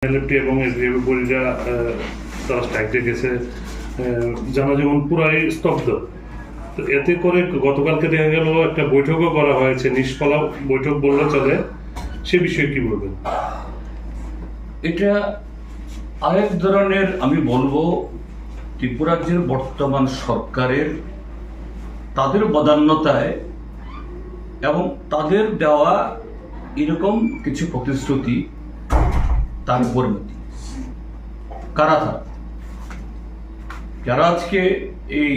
LFT এবং এসডিএফ-এর তারা strike ডেকেছে, জনজীবন পুরাই স্তব্ধ। তো এতে করে গতকালকে দেখা গেল একটা বৈঠকও করা হয়েছে, নিষ্ফলা বৈঠক বললে চলে, সে বিষয়ে কি বলবেন? এটা আরেক ধরনের, আমি বলবো ত্রিপুরাজ্যের বর্তমান সরকারের তাদের বদান্যতায় এবং তাদের দেওয়া এরকম কিছু প্রতিশ্রুতি তার পরিণতি। কারা তারা যারা আজকে এই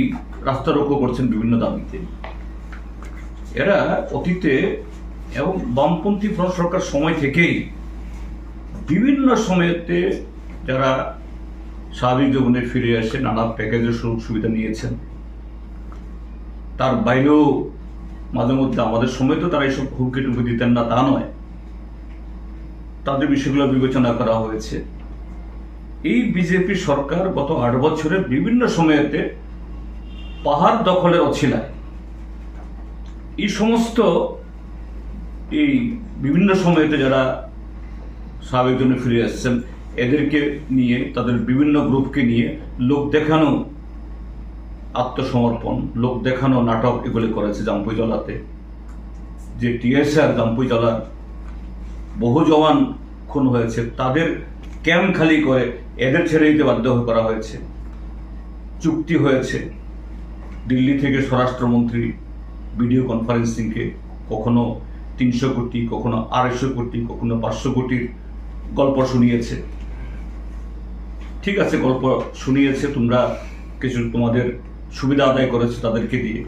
রাস্তা রোকো করছেন বিভিন্ন দাবিতে? এরা অতীতে এবং বামপন্থী সরকার সময় থেকেই বিভিন্ন সময়েতে যারা স্বাভাবিক জীবনে ফিরে আসে নানা প্যাকেজের সুযোগ সুবিধা নিয়েছেন। তার বাইরেও মাঝে মধ্যে আমাদের সময় তো তারা এইসব হুমকি টুমকি দিতেন না, তা নয়, তাদের বিষয়গুলো বিবেচনা করা হয়েছে। এই বিজেপি সরকার গত 8 বছরের বিভিন্ন সময়েতে পাহাড় দখলের অছিলায় এই সমস্ত এই বিভিন্ন সময়েতে যারা স্বাভাবিক জন্য ফিরে আসছেন এদেরকে নিয়ে, তাদের বিভিন্ন গ্রুপকে নিয়ে লোক দেখানো আত্মসমর্পণ, লোক দেখানো নাটক এগুলি করেছে। জাম্পুই জলাতে যে টিএসআর জাম্পুই জলার বহু জওয়ান খুন হয়েছে, তাদের ক্যাম্প খালি করে এদের ছেড়ে দিতে বাধ্য করা হয়েছে। চুক্তি হয়েছে দিল্লি থেকে স্বরাষ্ট্রমন্ত্রী ভিডিও কনফারেন্সিংকে কখনো 300 কোটি, কখনো 250 কোটি, কখনো 500 কোটির গল্প শুনিয়েছে। ঠিক আছে, গল্প শুনিয়েছে, তোমরা কিছু তোমাদের সুবিধা আদায় করেছো তাদেরকে দিয়ে,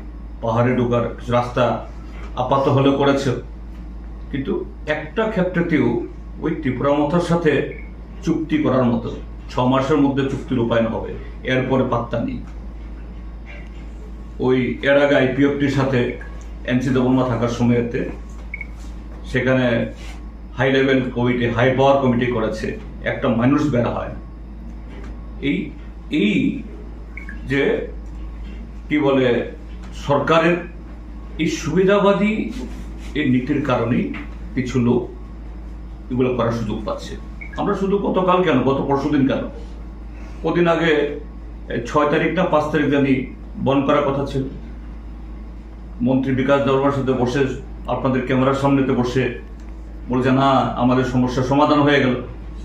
পাহাড়ে ঢোকার কিছু রাস্তা আপাত হলেও করেছে, কিন্তু একটা ক্ষেত্রেতেও ওই ত্রিপুরা মথার সাথে চুক্তি করার মতো 6 মাসের মধ্যে চুক্তির রূপায়ণ হবে, এরপরে পাত্তা নেই। ওই এর আগে আইপিএফটির সাথে এনসি দেবর্মা থাকার সময়তে সেখানে high level committee, high power committee করেছে, একটা মানুষ বের হয়। এই যে কি বলে সরকারের এই সুবিধাবাদী এই নীতির কারণেই কিছু লোক এগুলো করার সুযোগ পাচ্ছে। আমরা শুধু গতকাল কেন, গত পরশুদিন কেন, কদিন আগে 6 তারিখ না 5 তারিখ জানি বন্ধ করার কথা ছিল। মন্ত্রী বিকাশ দেববর্মার সাথে বসে আপনাদের ক্যামেরার সামনেতে বসে বলছে না আমাদের সমস্যার সমাধান হয়ে গেল।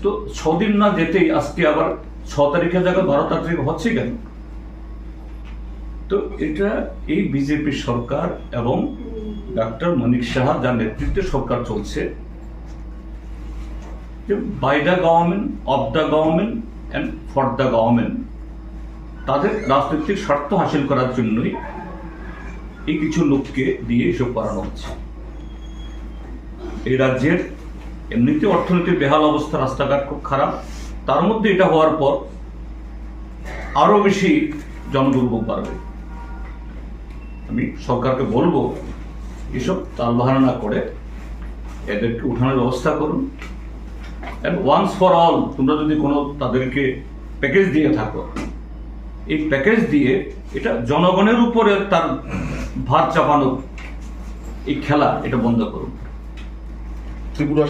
তো 6 দিন না যেতেই আজকে আবার 6 তারিখের জায়গায় 12 তারিখ হচ্ছে কেন? তো এটা এই বিজেপি সরকার এবং ডক্টর মানিক সাহা যার নেতৃত্বে সরকার চলছে, যে by the government, of the government and for the government, তাদের রাজনৈতিক স্বার্থ হাসিল করার জন্যই এই কিছু লোককে দিয়ে এসব করানো হচ্ছে। এই রাজ্যের এমনিতে অর্থনৈতিক বেহাল অবস্থা, রাস্তাঘাট খুব খারাপ, তার মধ্যে এটা হওয়ার পর আরো বেশি জনদুর্ভোগ বাড়বে। আমি সরকারকে বলবো এসব তালবাহানা না করে এদেরকে উঠানোর ব্যবস্থা করুন। অ্যান্ড ওয়ান্স ফর অল, তোমরা যদি কোনো তাদেরকে প্যাকেজ দিয়ে থাকো, এই প্যাকেজ দিয়ে এটা জনগণের উপরে তার ভার চাপানো এই খেলা, এটা বন্ধ করুন। ত্রিপুরা